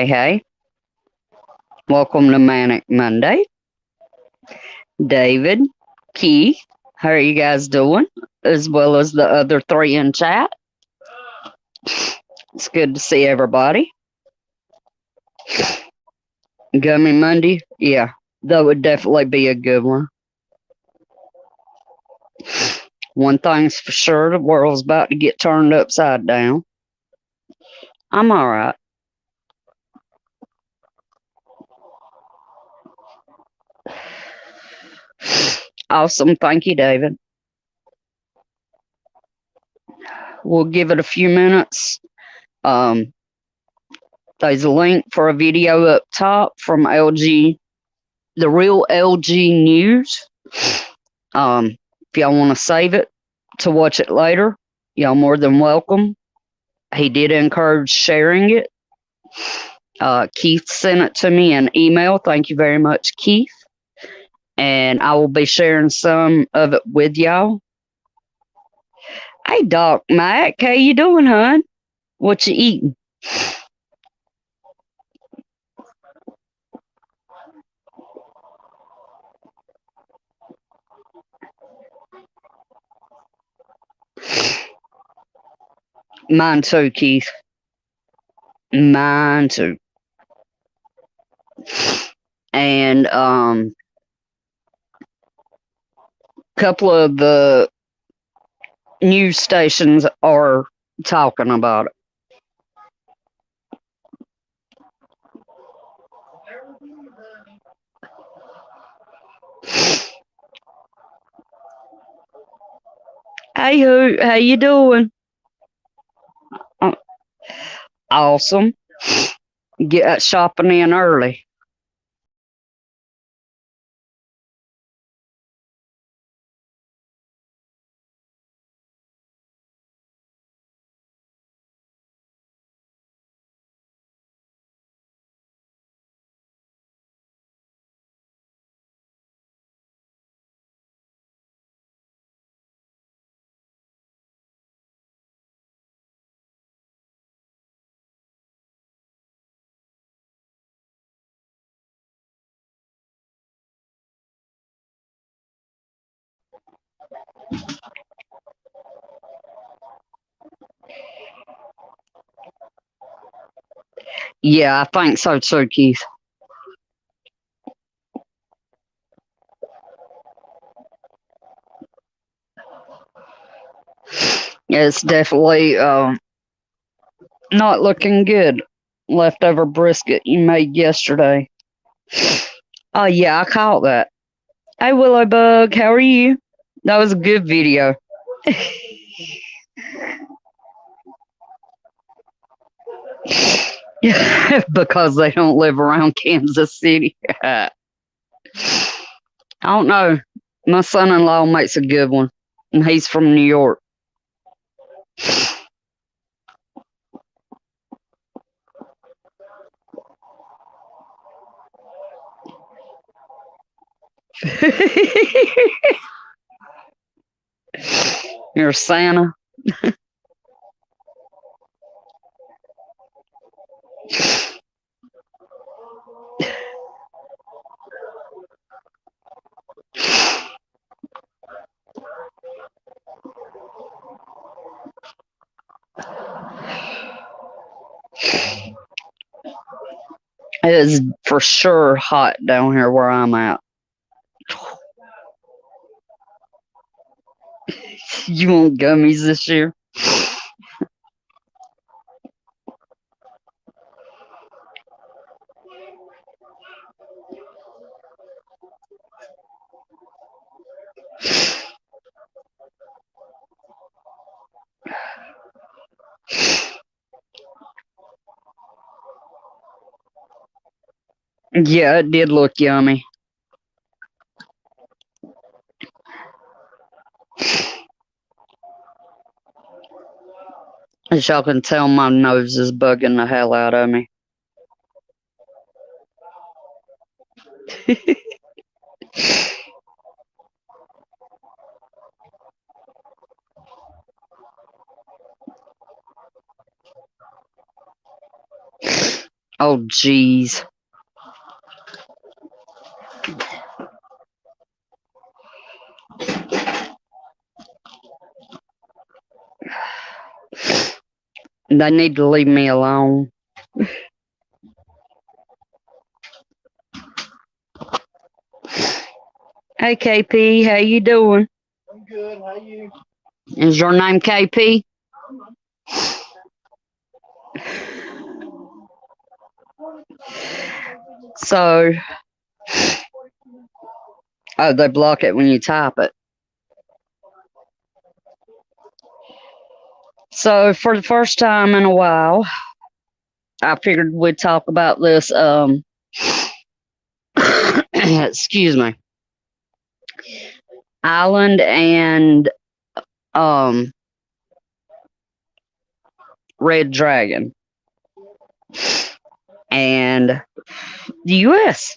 Hey, hey, welcome to Manic Monday. David, Keith, how are you guys doing? As well as the other three in chat. It's good to see everybody. Gummy Monday, yeah, that would definitely be a good one. One thing's for sure, the world's about to get turned upside down. I'm alright. Awesome, thank you, David. We'll give it a few minutes. There's a link for a video up top from LG, the real LG News. If y'all want to save it to watch it later, y'all more than welcome. He did encourage sharing it. Keith sent it to me in email. Thank you very much, Keith. And I will be sharing some of it with y'all. Hey, Doc Mac, how you doing, hon? What you eating? Mine too, Keith. Mine too. And couple of the news stations are talking about it. Hey, how you doing? Awesome. Get shopping in early. Yeah, I think so too, Keith. It's definitely not looking good. Leftover brisket you made yesterday. Oh, yeah, I caught that. Hey, Willow Bug, how are you? That was a good video. Because they don't live around Kansas City. I don't know. My son in law makes a good one, and he's from New York. You're Santa. It is for sure hot down here where I'm at. You want gummies this year? Yeah, it did look yummy. As y'all can tell, my nose is bugging the hell out of me. Oh, jeez. They need to leave me alone. Hey, KP, how you doing? I'm good. How you? Is your name KP? So, oh, they block it when you type it. So, for the first time in a while, I figured we'd talk about this. Excuse me, Island and um, Red Dragon and the U.S.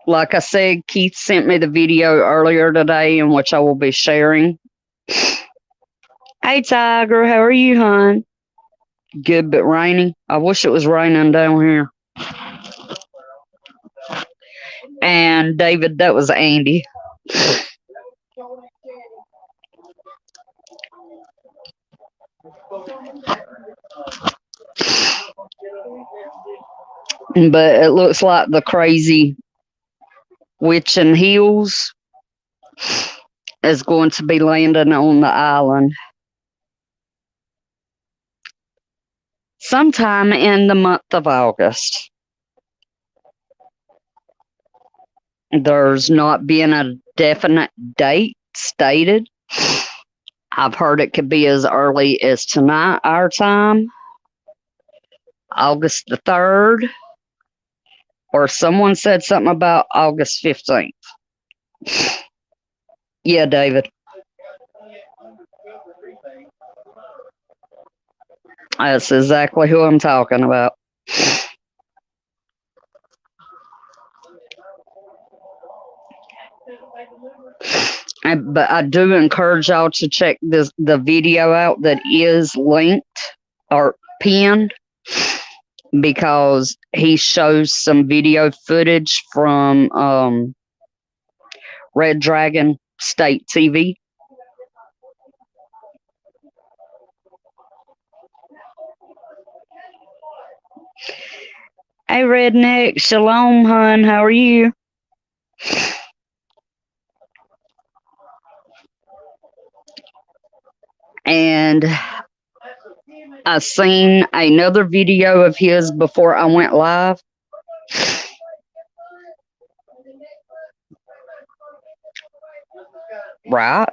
Like I said, Keith sent me the video earlier today, in which I will be sharing. Hey, Tiger, how are you, hon? Good, but rainy. I wish it was raining down here. And David, that was Andy. But it looks like the crazy witch in heels is going to be landing on the island sometime in the month of August. There's not been a definite date stated. I've heard it could be as early as tonight, our time, August the 3rd, or someone said something about August 15th. Yeah, David. That's exactly who I'm talking about. But I do encourage y'all to check the video out that is linked or pinned, because he shows some video footage from Red Dragon State TV. Hey, Redneck, shalom, hun. How are you? And I seen another video of his before I went live. Right?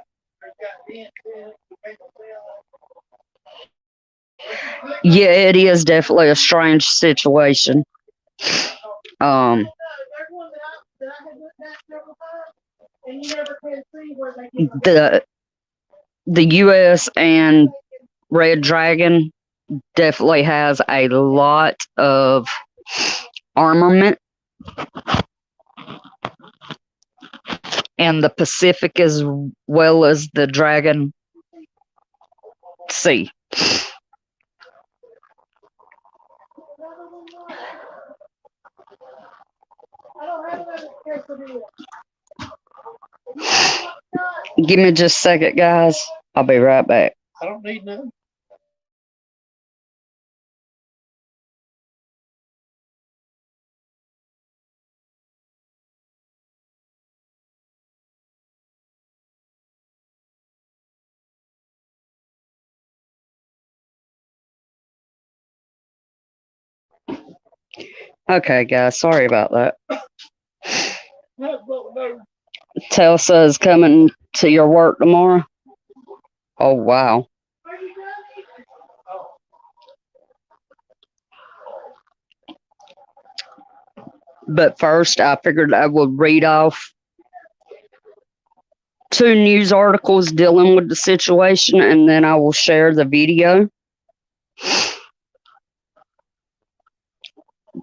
Yeah, it is definitely a strange situation. Um, the the U.S. and Red Dragon definitely has a lot of armament in the Pacific as well as the Dragon Sea. Give me just a second, guys. I'll be right back. I don't need none. Okay, guys. Sorry about that. Telsa is coming to your work tomorrow. Oh, wow. But first, I figured I would read off 2 news articles dealing with the situation, and then I will share the video.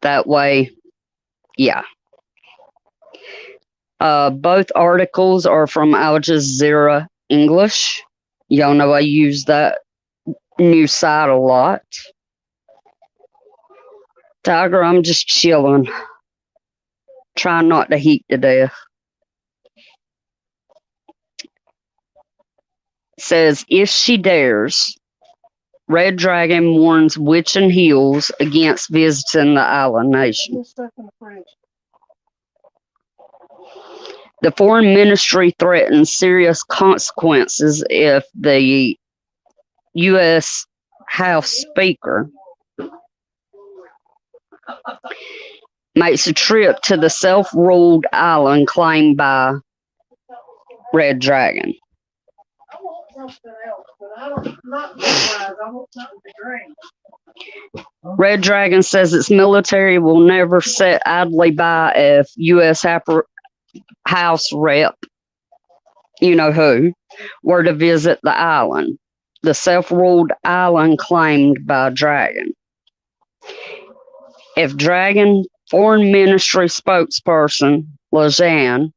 That way, yeah. Both articles are from Al Jazeera English. Y'all know I use that news site a lot. Tiger, I'm just chilling. Trying not to heat to death. Says, if she dares, Red Dragon warns Witch and Heels against visiting the island nation. The foreign ministry threatens serious consequences if the U.S. House Speaker makes a trip to the self-ruled island claimed by Red Dragon. I want something else, but I don't, not fries. I want something to drink. Red Dragon says its military will never sit idly by if U.S. House Rep, you know who, were to visit the island, the self-ruled island claimed by Dragon. If Dragon Foreign Ministry spokesperson Lejean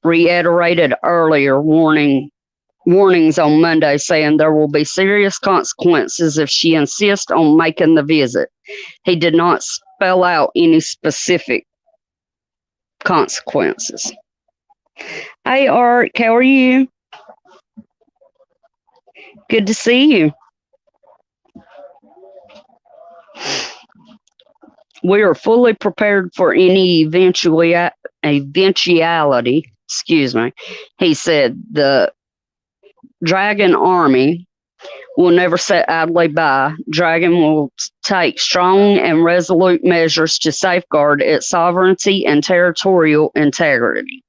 reiterated earlier warnings on Monday, saying there will be serious consequences if she insists on making the visit. He did not spell out any specific consequences. Hey, Art, how are you? Good to see you. We are fully prepared for any eventuality. Excuse me. He said the Dragon Army will never sit idly by. Dragon will take strong and resolute measures to safeguard its sovereignty and territorial integrity.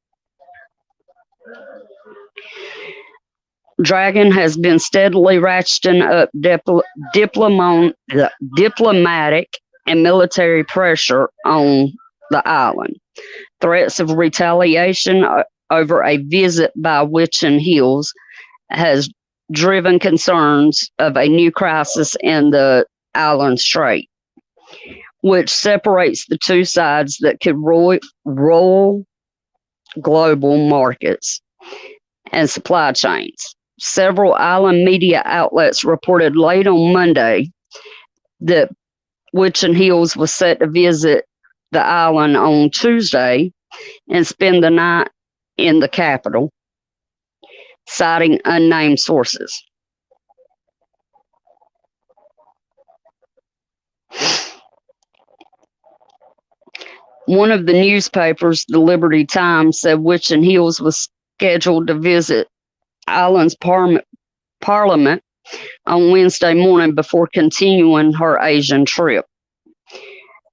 Dragon has been steadily ratcheting up diplomatic and military pressure on the island. Threats of retaliation over a visit by Witch and Heels has driven concerns of a new crisis in the island strait, which separates the two sides that could roll global markets and supply chains. Several island media outlets reported late on Monday that Witch and Heels was set to visit the island on Tuesday and spend the night in the capital, citing unnamed sources. One of the newspapers, the Liberty Times, said Witch and Heels was scheduled to visit island's parliament on Wednesday morning before continuing her Asian trip.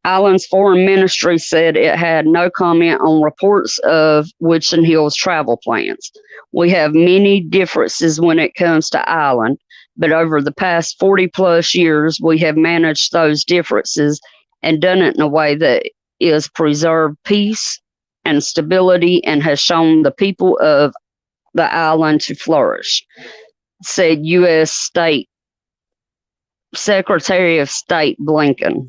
Island's foreign ministry said it had no comment on reports of Witch and Heels travel plans. We have many differences when it comes to Island, but over the past 40 plus years, we have managed those differences and done it in a way that is preserved peace and stability and has shown the people of the island to flourish, said U.S. Secretary of State Blinken.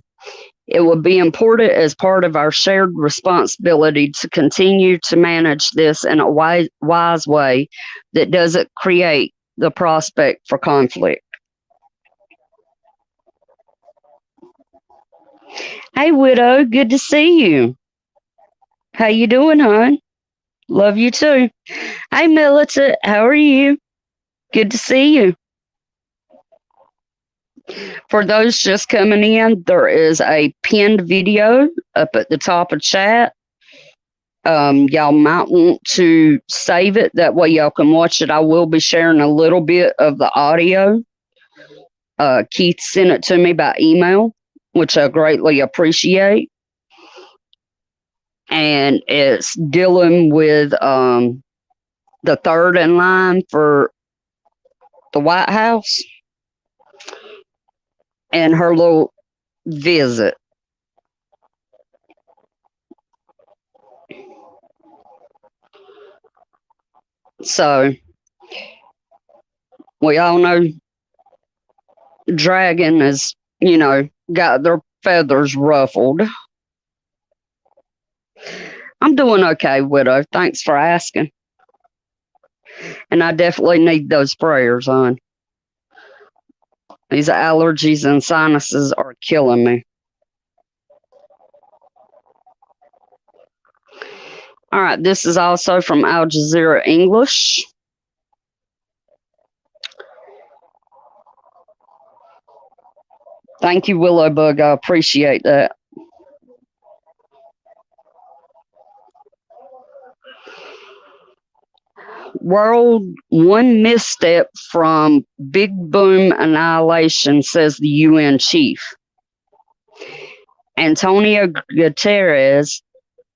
It would be important as part of our shared responsibility to continue to manage this in a wise way that doesn't create the prospect for conflict. Hey, Widow, good to see you. How you doing, hon? Love you too. Hey, Militant, how are you? Good to see you. For those just coming in, there is a pinned video up at the top of chat. Y'all might want to save it. That way y'all can watch it. I will be sharing a little bit of the audio. Keith sent it to me by email, which I greatly appreciate. And it's dealing with the third in line for the White House and her little visit. So, we all know Dragon has, got their feathers ruffled. I'm doing okay, Widow. Thanks for asking. And I definitely need those prayers on. These allergies and sinuses are killing me. All right, this is also from Al Jazeera English. Thank you, Willowbug. I appreciate that. World one misstep from big boom annihilation, says the UN chief. Antonio Guterres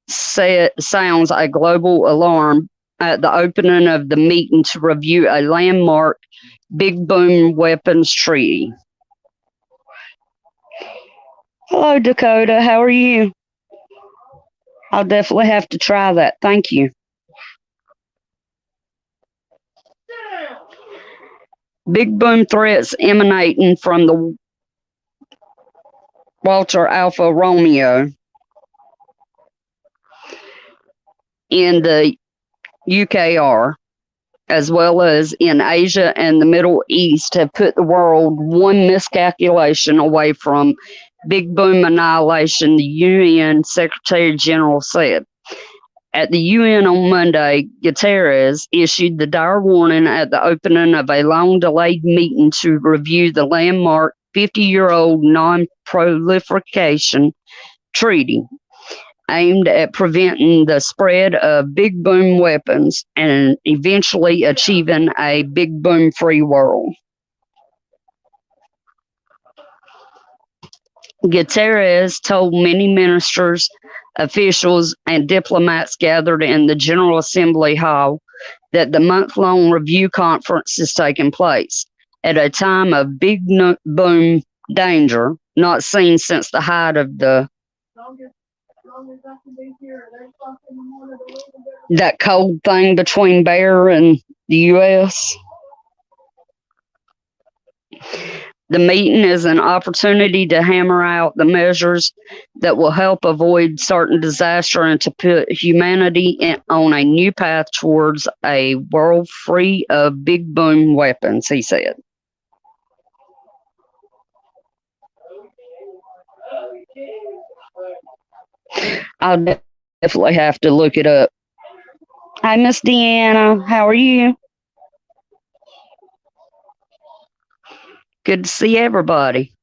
sounds a global alarm at the opening of the meeting to review a landmark big boom weapons treaty. Hello, Dakota. How are you? I'll definitely have to try that. Thank you. Big boom threats emanating from the Walter Alpha Romeo in the UKR, as well as in Asia and the Middle East, have put the world one miscalculation away from big boom annihilation, the UN Secretary General said. At the UN on Monday, Guterres issued the dire warning at the opening of a long-delayed meeting to review the landmark 50-year-old non-proliferation treaty aimed at preventing the spread of big boom weapons and eventually achieving a big boom free world. Guterres told many ministers, officials, and diplomats gathered in the General Assembly Hall that the month-long review conference is taking place at a time of big boom danger not seen since the height of that cold thing between Bear and the U.S. The meeting is an opportunity to hammer out the measures that will help avoid certain disaster and to put humanity on a new path towards a world free of big boom weapons, he said. I'll definitely have to look it up. Hi, Miss Deanna. How are you? Good to see everybody.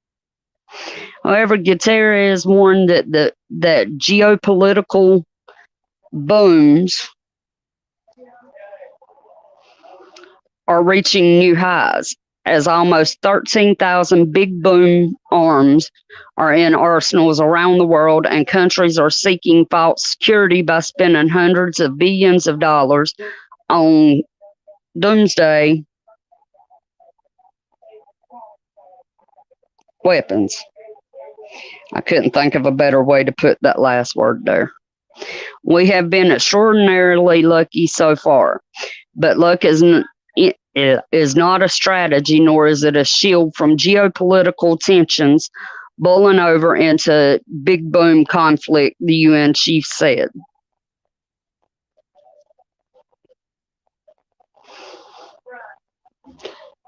However, Guterres warned that geopolitical booms are reaching new highs, as almost 13,000 big boom arms are in arsenals around the world, and countries are seeking false security by spending hundreds of billions of dollars on doomsday weapons. I couldn't think of a better way to put that last word there. We have been extraordinarily lucky so far, but luck is not a strategy, nor is it a shield from geopolitical tensions boiling over into big boom conflict, the UN chief said.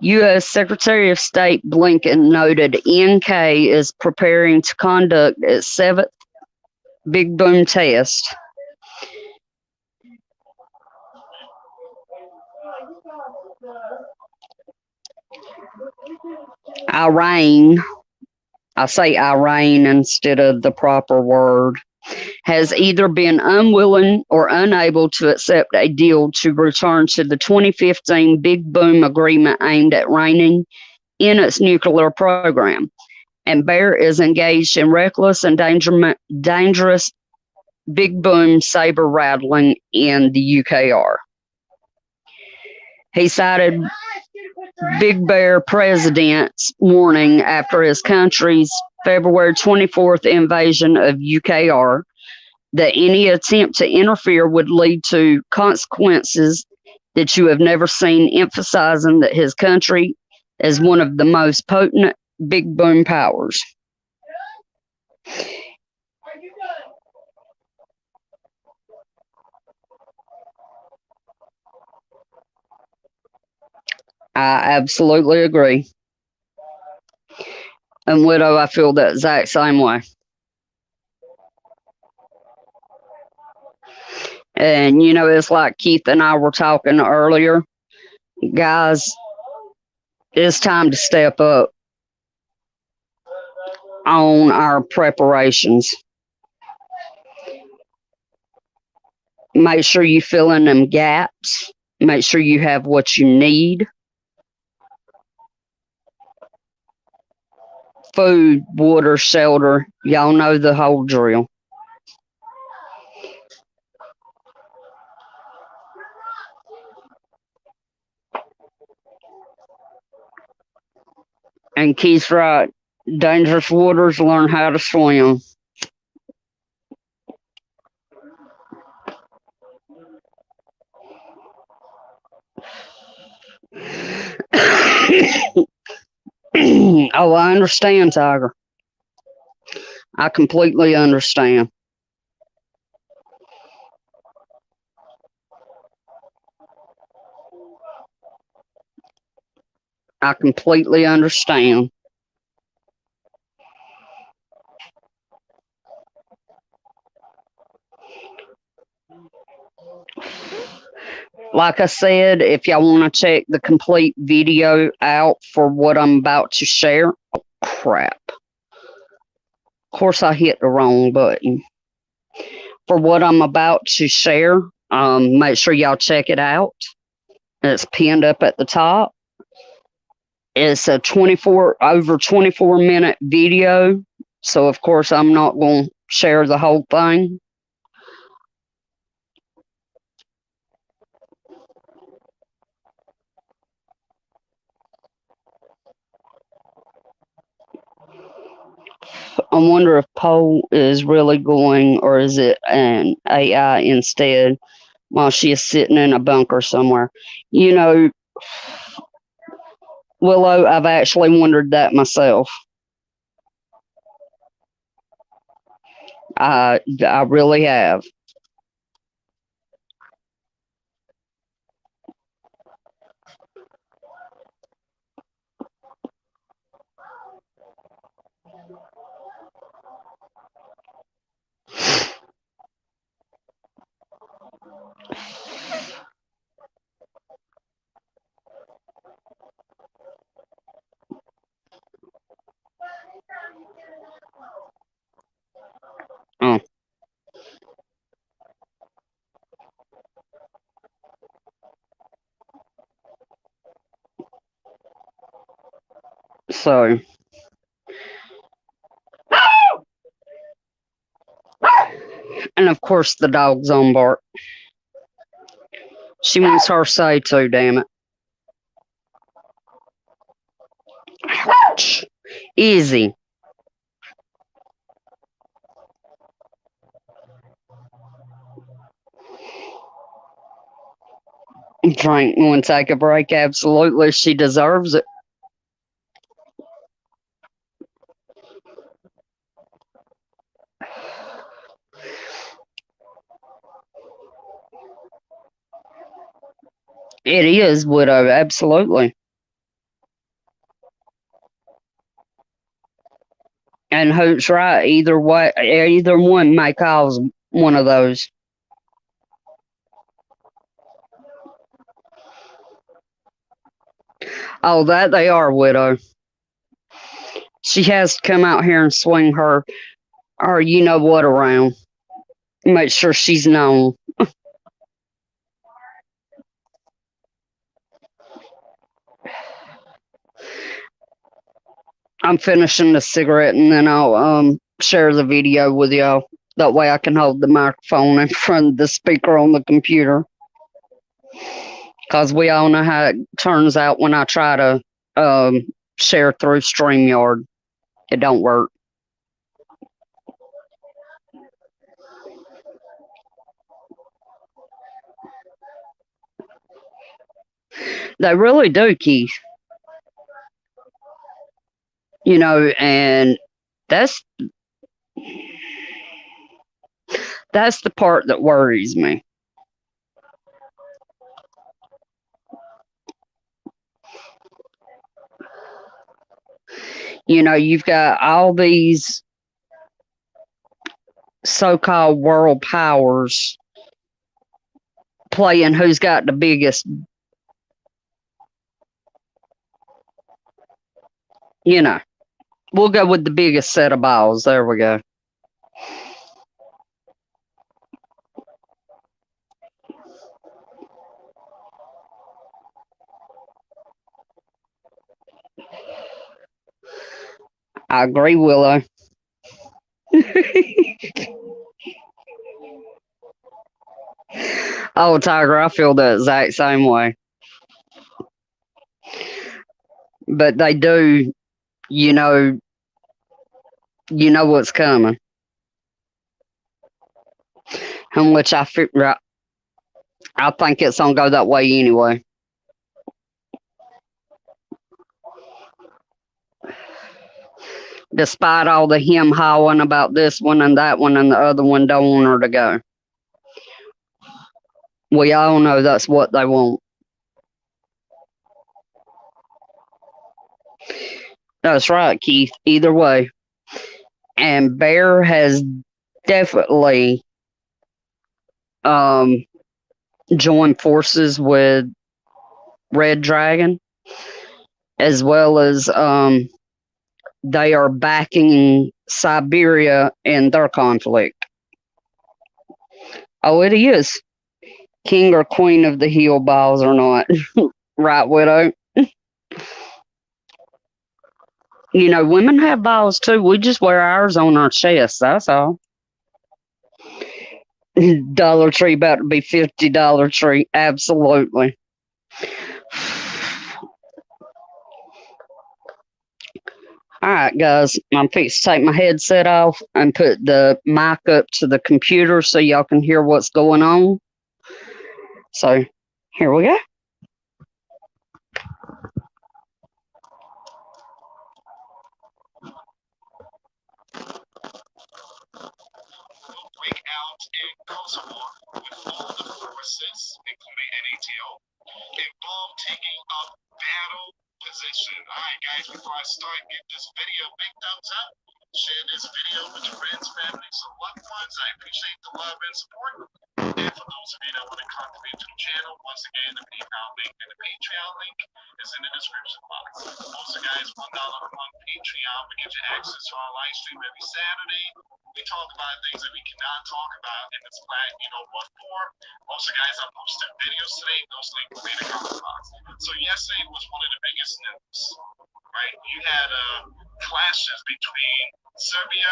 U.S. Secretary of State Blinken noted NK is preparing to conduct its seventh big boom test. Iran, I say Iran instead of the proper word, has either been unwilling or unable to accept a deal to return to the 2015 Big Boom Agreement aimed at reining in its nuclear program. And Bear is engaged in reckless and dangerous big boom saber rattling in the UKR. He cited Big Bear president's warning after his country's February 24th invasion of UKR that any attempt to interfere would lead to consequences that you have never seen, emphasizing that his country is one of the most potent big boom powers. I absolutely agree. And Widow, I feel the exact same way. And, it's like Keith and I were talking earlier. Guys, it's time to step up on our preparations. Make sure you fill in them gaps. Make sure you have what you need. Food, water, shelter. Y'all know the whole drill. And Keith's right. Dangerous waters, learn how to swim. Oh, I understand, Tiger. I completely understand. I completely understand. Like I said, if y'all want to check the complete video out for what I'm about to share, oh, crap. Of course, I hit the wrong button. For what I'm about to share, make sure y'all check it out. It's pinned up at the top. It's a 24-minute video. So, of course, I'm not going to share the whole thing. I wonder if Poe is really going, or is it an AI instead while she is sitting in a bunker somewhere? Willow, I've actually wondered that myself. I really have. Oh, so, and of course the dog's on bark. She wants her say too, damn it. Ouch. Easy. Frank, want to take a break? Absolutely. She deserves it. It is, Widow. Absolutely. And Hoot's right. Either way, either one may cause one of those. Oh, that they are, Widow. She has to come out here and swing her you know what around. Make sure she's known. I'm finishing the cigarette and then I'll share the video with y'all. That way I can hold the microphone in front of the speaker on the computer. Because we all know how it turns out when I try to share through StreamYard. It don't work. They really do, Keith. And that's that's the part that worries me. You've got all these so-called world powers playing who's got the biggest, you know. We'll go with the biggest set of balls. There we go. I agree, Willow. Oh, Tiger, I feel the exact same way. But they do, you know, what's coming. And which I think it's gonna go that way anyway. Despite all the him hawing about this one and that one and the other one don't want her to go. We all know that's what they want. That's right, Keith. Either way. And Bear has definitely joined forces with Red Dragon, as well as they are backing Siberia in their conflict. Oh, it is. King or queen of the heel balls or not. Right, Widow? Women have balls too. We just wear ours on our chest. That's all. Dollar Tree about to be $50 tree. Absolutely. All right, guys. I'm fixing to take my headset off and put the mic up to the computer so y'all can hear what's going on. So here we go. Break out in Kosovo with all the forces, including NATO, involved taking up battle position. All right, guys, before I start, give this video a big thumbs up. Share this video with your friends, families, and loved ones. I appreciate the love and support. And for those of you that want to contribute to the channel, once again, the PayPal link and the Patreon link is in the description box. Also, guys, $1 a month Patreon will get you access to our live stream every Saturday. We talk about things that we cannot talk about in this one form. Also, guys, I posted videos today. Those links will be in the comment box. So yesterday was one of the biggest news, right? You had clashes between Serbia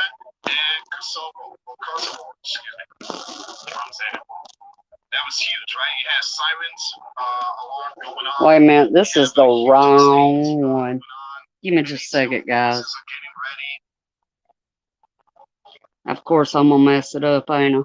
and Kosovo, excuse me. I'm saying it. That was huge, right? You had sirens alarm going on. Wait a minute, this is the wrong one. Give me just a second, guys. Of course, I'm gonna mess it up, ain't I?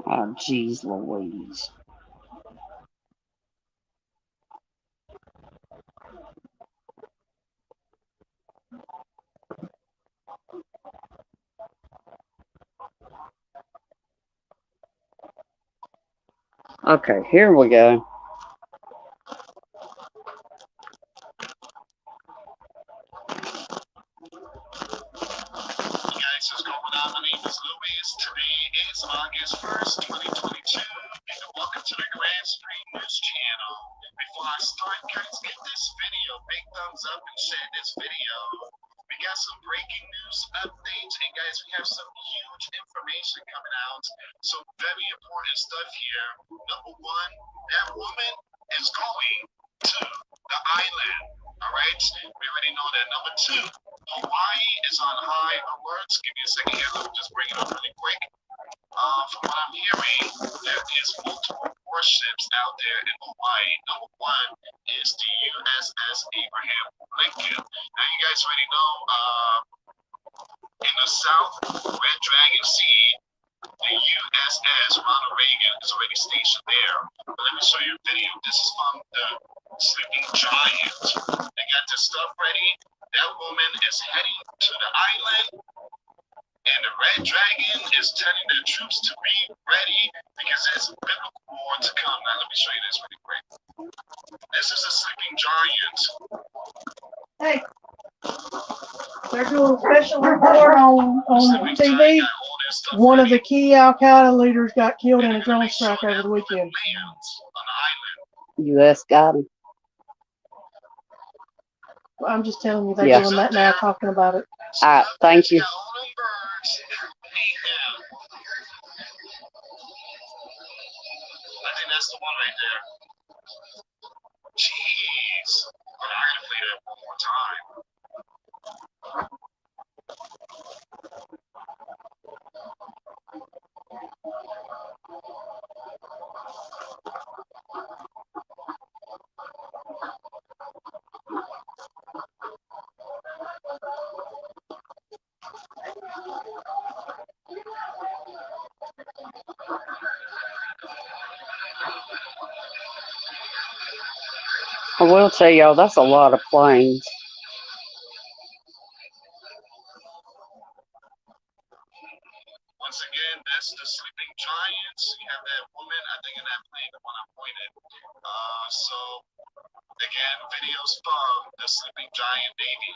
Oh, jeez Louise. Okay, here we go. Guys, what's going on? My name is Louis. Today is August 1st, 2022, and welcome to the Grand Street News channel. Before I start, guys, give this video a big thumbs up and share this video. We got some breaking news updates, and guys, we have some huge information coming out. Some very important stuff here. Number one, that woman is going to the island. All right, we already know that. Number two, Hawaii is on high alert. Give me a second here. Let me just bring it up really quick. From what I'm hearing, there is multiple warships out there in Hawaii. Number one is the USS Abraham Lincoln. Now, you guys already know in the South Red Dragon Sea, the USS Ronald Reagan is already stationed there. But let me show you a video. This is from the Sleeping Giant. They got their stuff ready. That woman is heading to the island, and the Red Dragon is telling their troops to be ready because there's a biblical war to come. Now let me show you this really quick. This is a sleeping giant. Hey, they're doing a special report on TV. One of the key Al Qaeda leaders got killed in a drone strike over the weekend. U.S. got him. I'm just telling you, they're doing that now, talking about it. All right, thank you. I think that's the one right there. Jeez. But I gotta play that one more time. I will tell y'all, that's a lot of planes. Once again, that's the sleeping giants. You have that woman, I think, in that plane, the one I pointed. So again, videos from the sleeping giant Navy.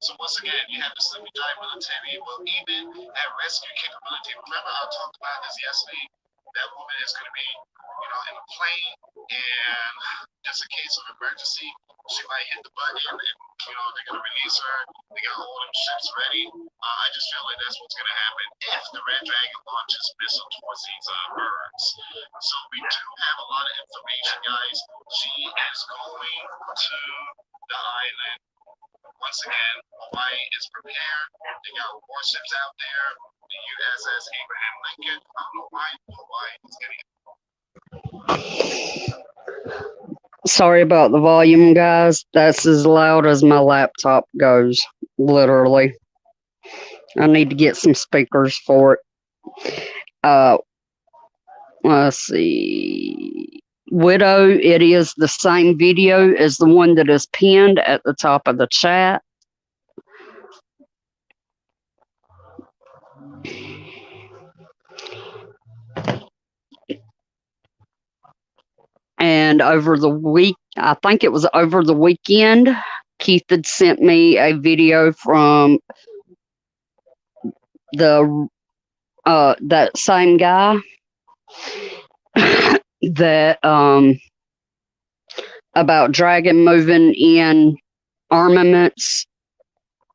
So once again, you have the sleeping giant military, well, even at rescue capability. Remember, I talked about this yesterday. That woman is going to be, in a plane, and just in case of emergency, she might hit the button, and they're going to release her. They got all them ships ready. I just feel like that's what's going to happen if the Red Dragon launches missile towards these birds. So we do have a lot of information, guys. She is going to the island. Once again, Hawaii is prepared. They got warships out there. The USS Abraham Lincoln. I don't know why Hawaii is getting. Sorry about the volume, guys. That's as loud as my laptop goes, literally. I need to get some speakers for it. Let's see. Widow, it is the same video as the one that is pinned at the top of the chat. And over the week, I think it was over the weekend, Keith had sent me a video from that same guy that about Dragon moving in armaments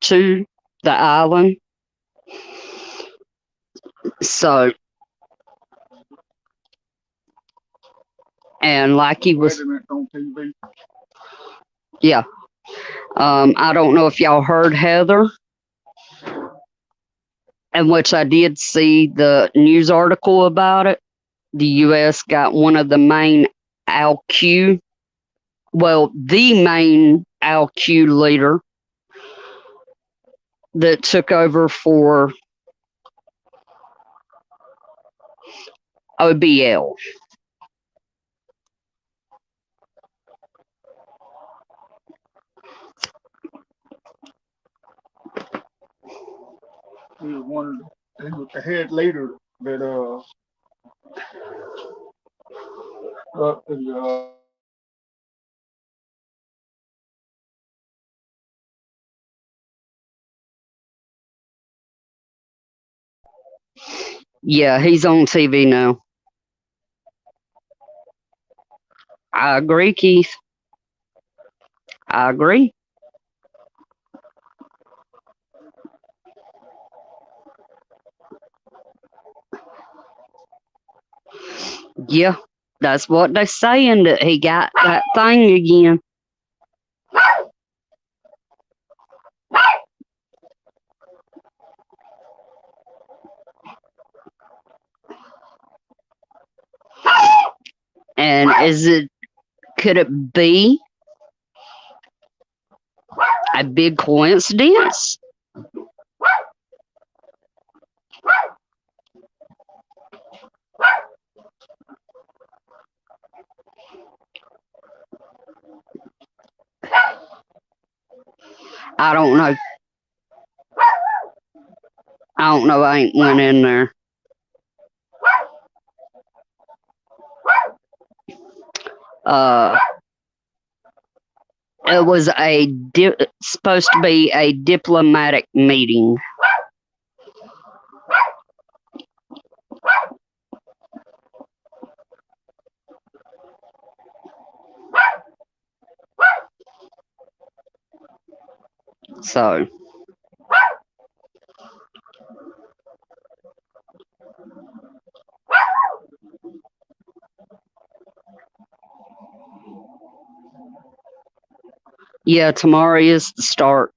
to the island. So, and like he was, yeah. I don't know if y'all heard Heather, in which I did see the news article about it. The U.S. got one of the main the main ALQ leader that took over for OBL. He was the head leader that Yeah, he's on TV now. I agree, Keith. I agree. Yeah, that's what they're saying, that he got that thing again. And could it be a big coincidence? I don't know. I don't know. I ain't went in there. Uh, it was supposed to be a diplomatic meeting. So, yeah, tomorrow is the start.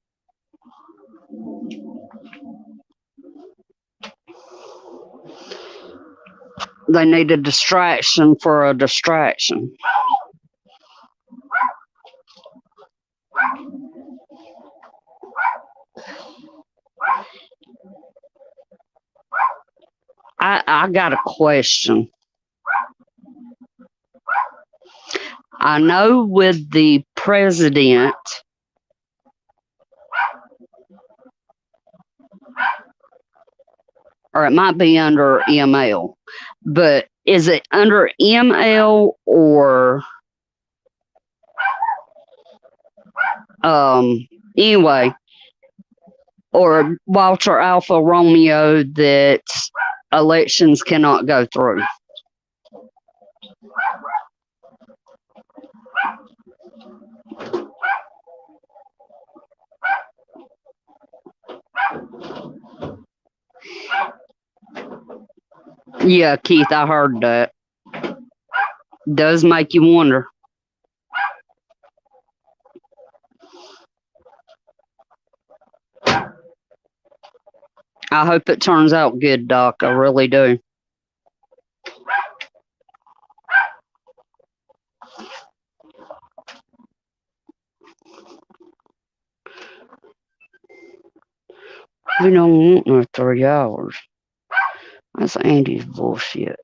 They need a distraction for a distraction. I got a question. I know with the president, or it might be under ML, but is it under ML or anyway, or Walter Alpha Romeo that elections cannot go through? Yeah, Keith, I heard that. Does make you wonder. I hope it turns out good, Doc. I really do. We don't want no 3 hours. That's Andy's bullshit.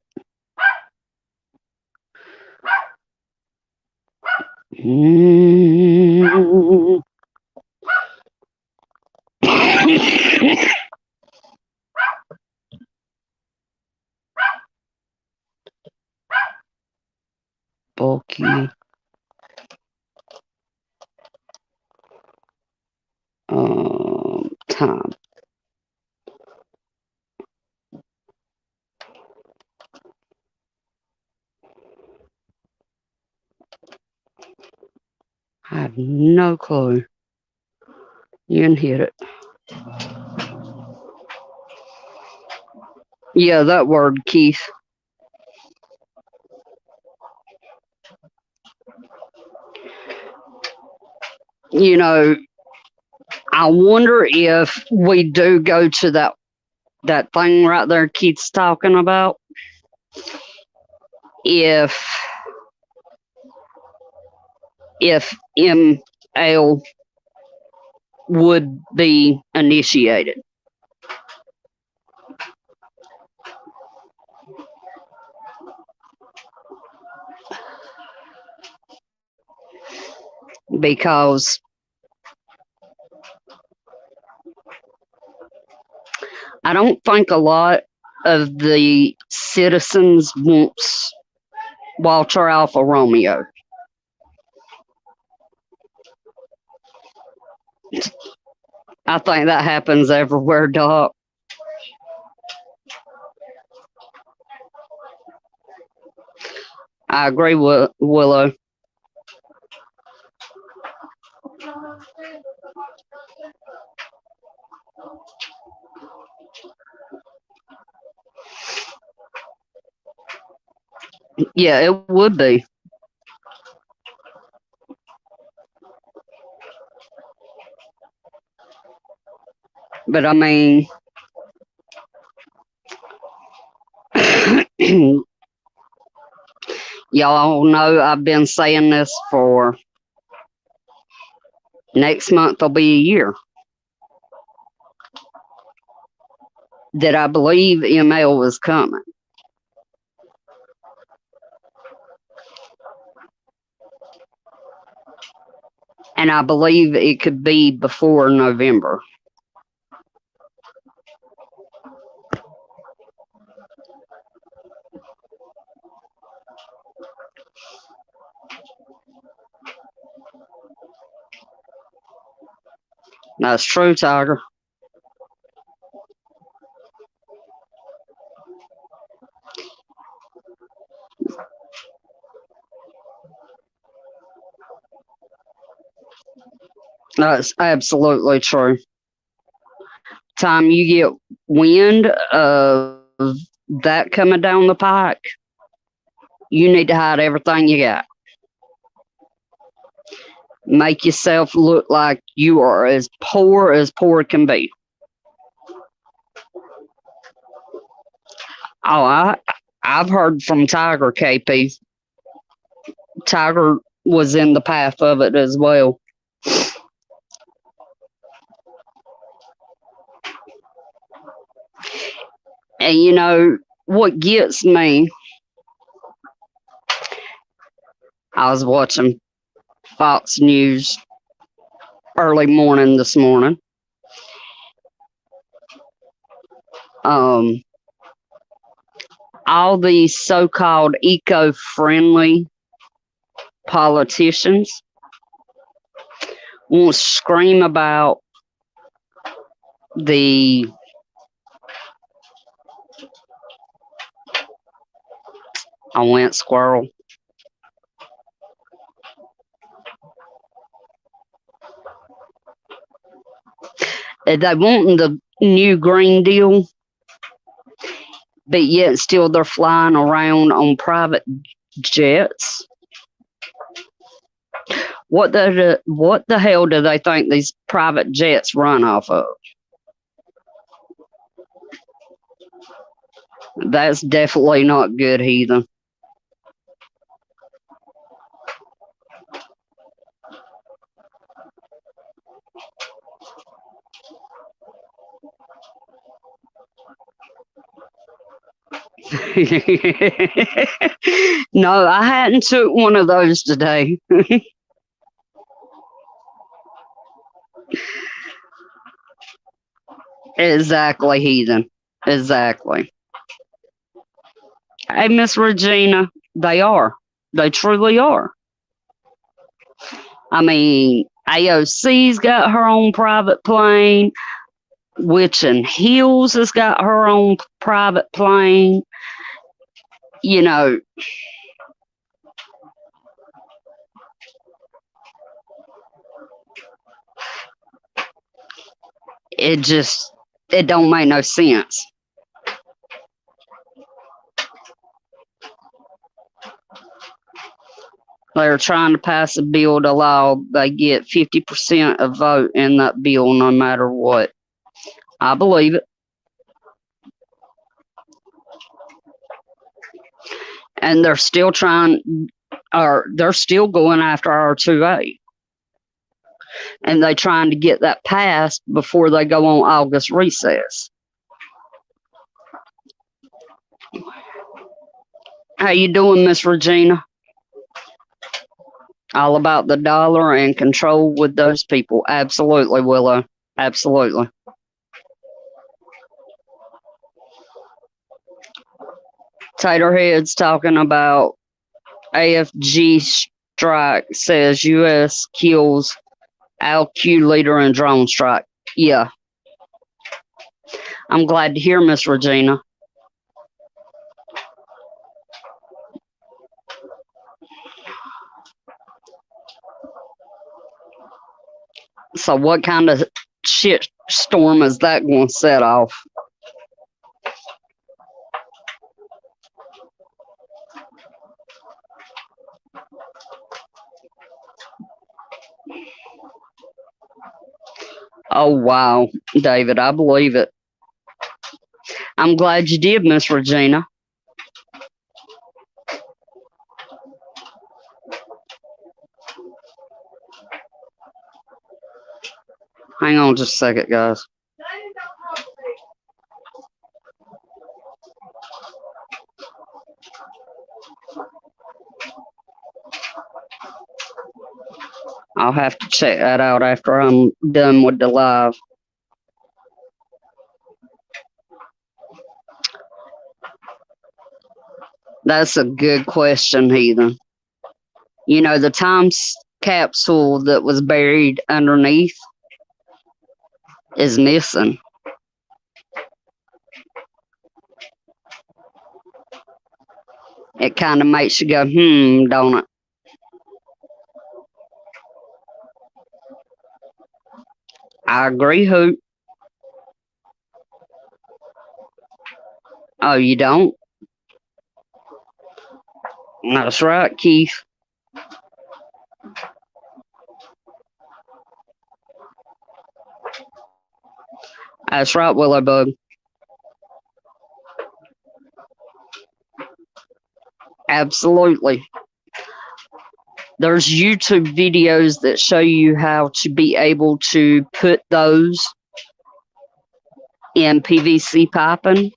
Bulky. Time. I have no clue. You can hit it. Yeah, that word, Keith. You know, I wonder if we do go to that thing right there Keith's talking about. If ML would be initiated. Because I don't think a lot of the citizens wants Walter Alpha Romeo. I think that happens everywhere, Doc. I agree with Willow. Yeah, it would be. But I mean, y'all know I've been saying this for next month will be a year that I believe ML was coming. and I believe it could be before November. That's true, Tiger. That's absolutely true. Time you get wind of that coming down the pike, you need to hide everything you got. Make yourself look like you are as poor can be. Oh, I've heard from Tiger, KP. Tiger was in the path of it as well. And you know what gets me? I was watching Fox News early morning this morning. Um, all these so-called eco-friendly politicians won't scream about the I went squirrel. They want the new Green Deal, but yet still they're flying around on private jets. What the hell do they think these private jets run off of? That's definitely not good, heathen. No, I hadn't took one of those today. Exactly, heathen. Exactly. Hey, Miss Regina, they are. They truly are. I mean, AOC's got her own private plane. Witch and Hills has got her own private plane. You know, it just it don't make no sense. They're trying to pass a bill to allow they get 50% of vote in that bill no matter what. I believe it. And they're still they're still going after R2A. And they're trying to get that passed before they go on August recess. How you doing, Miss Regina? All about the dollar and control with those people. Absolutely, Willow. Absolutely. Taterhead's talking about AFG strike says U.S. kills LQ leader in drone strike. Yeah. I'm glad to hear, Miss Regina. So what kind of shit storm is that going to set off? Oh, wow, David, I believe it. I'm glad you did, Miss Regina. Hang on just a second, guys. I'll have to check that out after I'm done with the live. That's a good question, Heathen. You know, the capsule that was buried underneath is missing. It kind of makes you go, don't it? I agree, Hoot. Oh, you don't? That's right, Keith. That's right, Willowbug. Absolutely. There's YouTube videos that show you how to be able to put those in PVC piping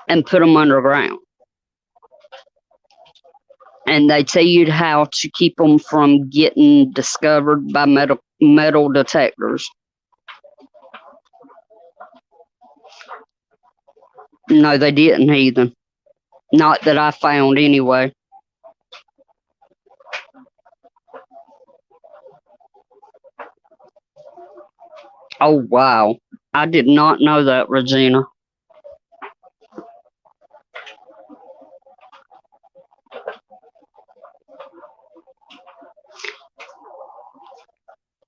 and put them underground. And they tell you how to keep them from getting discovered by metal detectors. No, they didn't, Heathen. Not that I found, anyway. Oh, wow. I did not know that, Regina.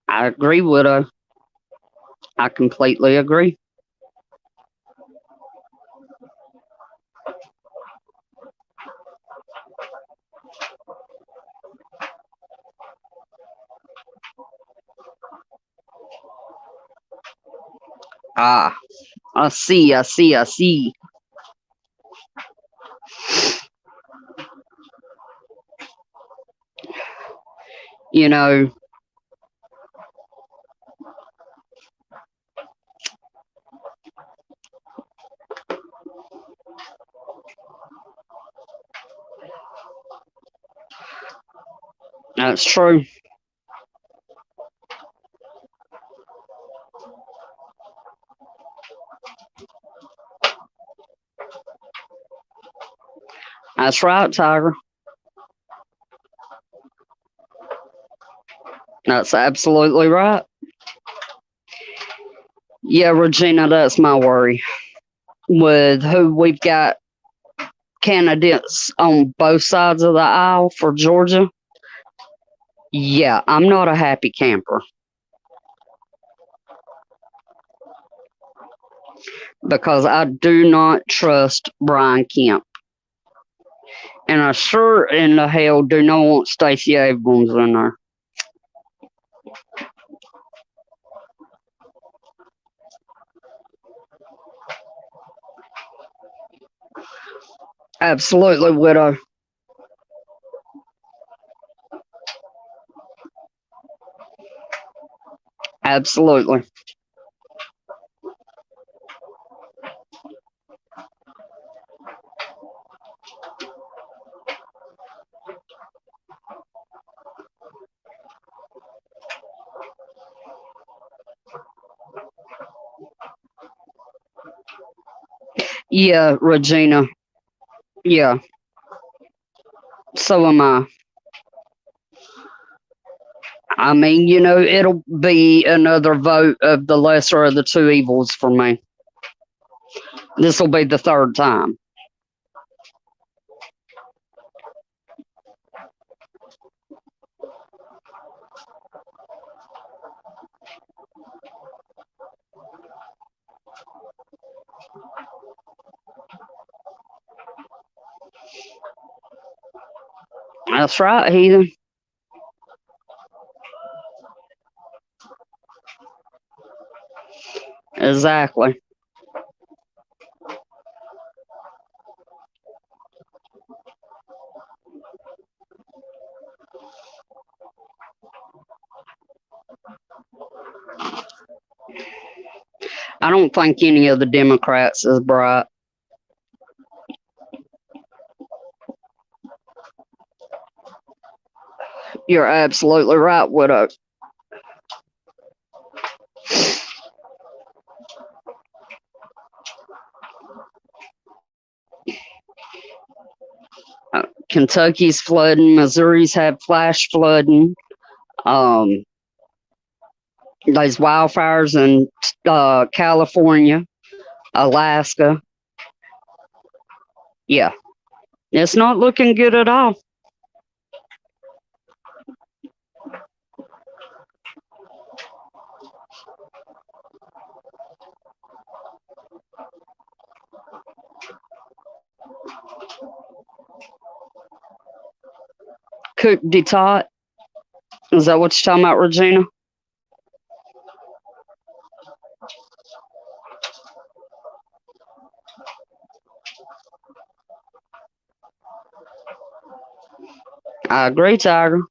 I agree, Widow. I completely agree. Ah, I see. You know, that's true. That's right, Tiger. That's absolutely right. Yeah, Regina, that's my worry. With who we've got candidates on both sides of the aisle for Georgia, yeah, I'm not a happy camper. Because I do not trust Brian Kemp. And I sure in the hell do not want Stacey Abrams in there. Absolutely, Widow. Absolutely. Yeah, Regina. Yeah. So am I. I mean, you know, it'll be another vote of the lesser of the two evils for me. This will be the third time. That's right, Heathen. Exactly. I don't think any of the Democrats is bright. You're absolutely right, Widow. Kentucky's flooding. Missouri's had flash flooding. Um, there's wildfires in California, Alaska. Yeah, it's not looking good at all. Cook de tot. Is that what you're talking about, Regina? I agree, Tiger.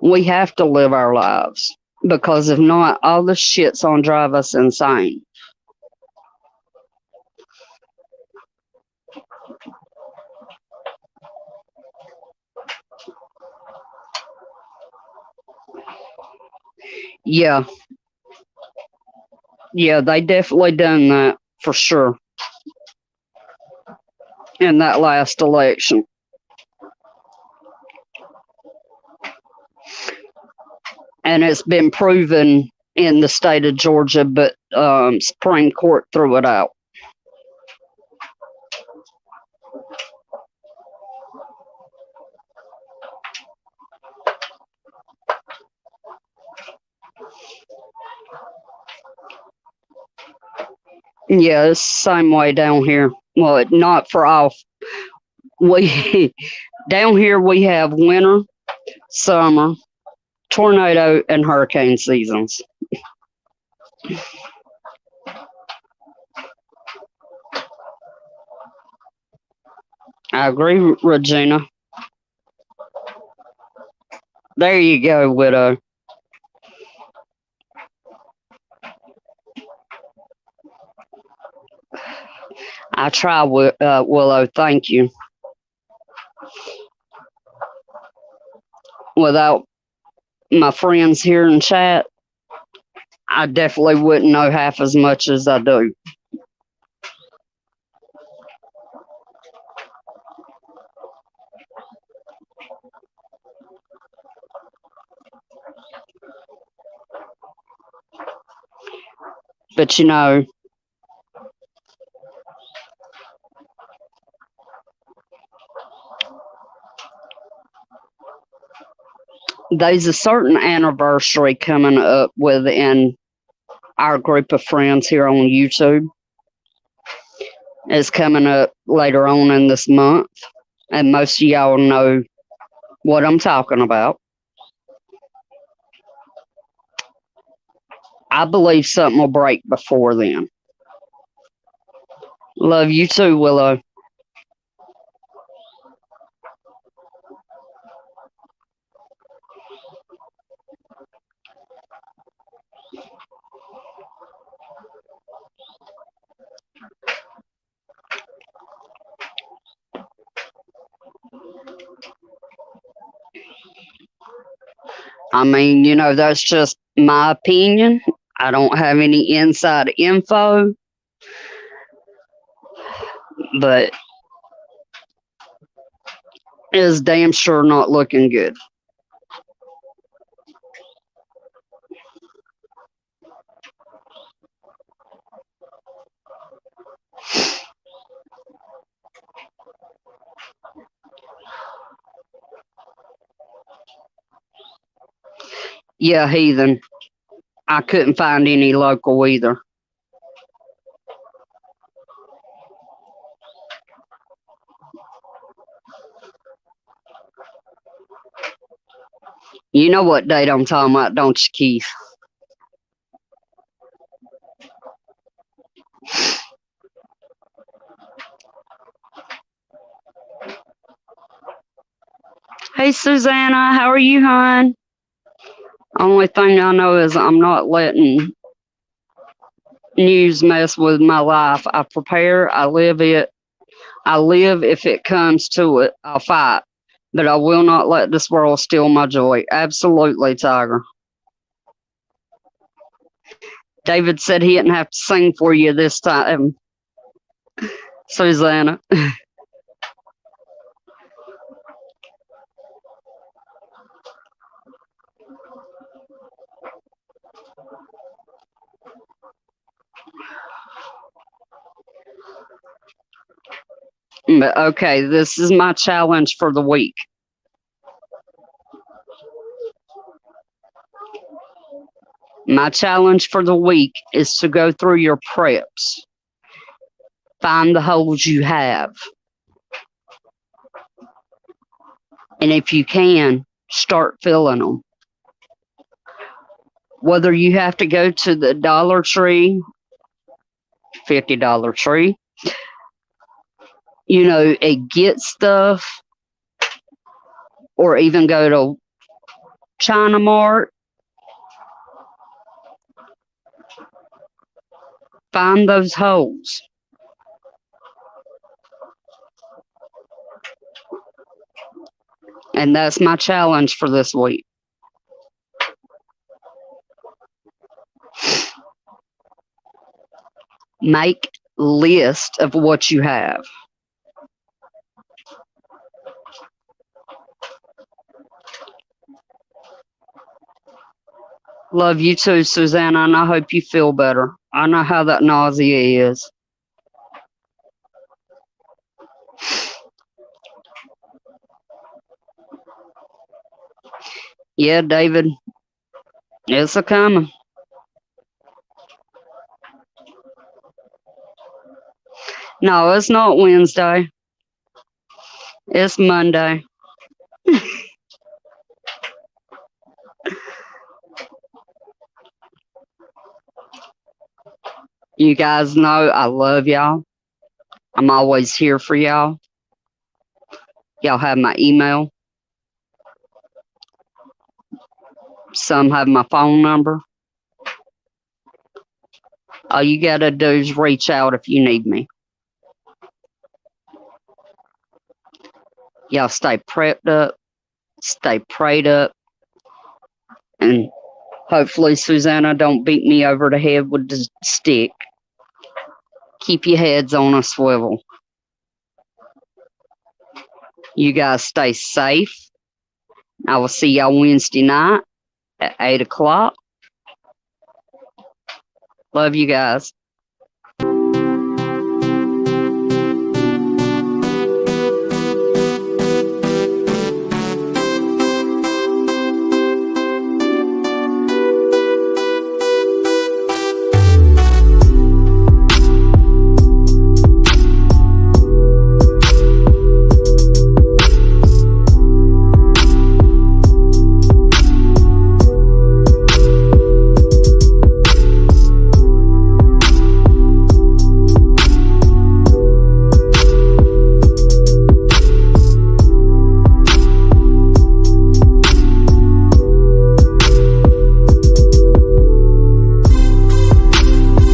We have to live our lives because if not, all this shit's gonna drive us insane. Yeah, yeah, they definitely done that for sure in that last election. And it's been proven in the state of Georgia, but Supreme Court threw it out. Yeah, it's the same way down here. Well, not for all. We down here we have winter, summer, tornado, and hurricane seasons. I agree, Regina. There you go, Widow. I try, Willow. Thank you. Without my friends here in chat, I definitely wouldn't know half as much as I do. But you know, there's a certain anniversary coming up within our group of friends here on YouTube. It's coming up later on in this month, and most of y'all know what I'm talking about. I believe something will break before then. Love you too, Willow. I mean, you know, that's just my opinion. I don't have any inside info, but it's damn sure not looking good. Yeah, heathen. I couldn't find any local either. You know what date I'm talking about, don't you, Keith? Hey, Susanna, how are you, hon? Only thing I know is I'm not letting news mess with my life. I prepare, I live it. I live if it comes to it. I'll fight. But I will not let this world steal my joy. Absolutely, Tiger. David said he didn't have to sing for you this time, Susanna. But okay, this is my challenge for the week. My challenge for the week is to go through your preps, find the holes you have, and if you can, start filling them. Whether you have to go to the Dollar Tree, $50 tree, and get stuff, or even go to China Mart, find those holes. And that's my challenge for this week. Make list of what you have. Love you too, Susanna, and I hope you feel better. I know how that nausea is. Yeah, David, it's a coming. No, it's not Wednesday. It's Monday. You guys know I love y'all. I'm always here for y'all. Y'all have my email. Some have my phone number. All you gotta do is reach out if you need me. Y'all stay prepped up, stay prayed up, and hopefully Susanna don't beat me over the head with the stick. Keep your heads on a swivel. You guys stay safe. I will see y'all Wednesday night at 8 o'clock. Love you guys.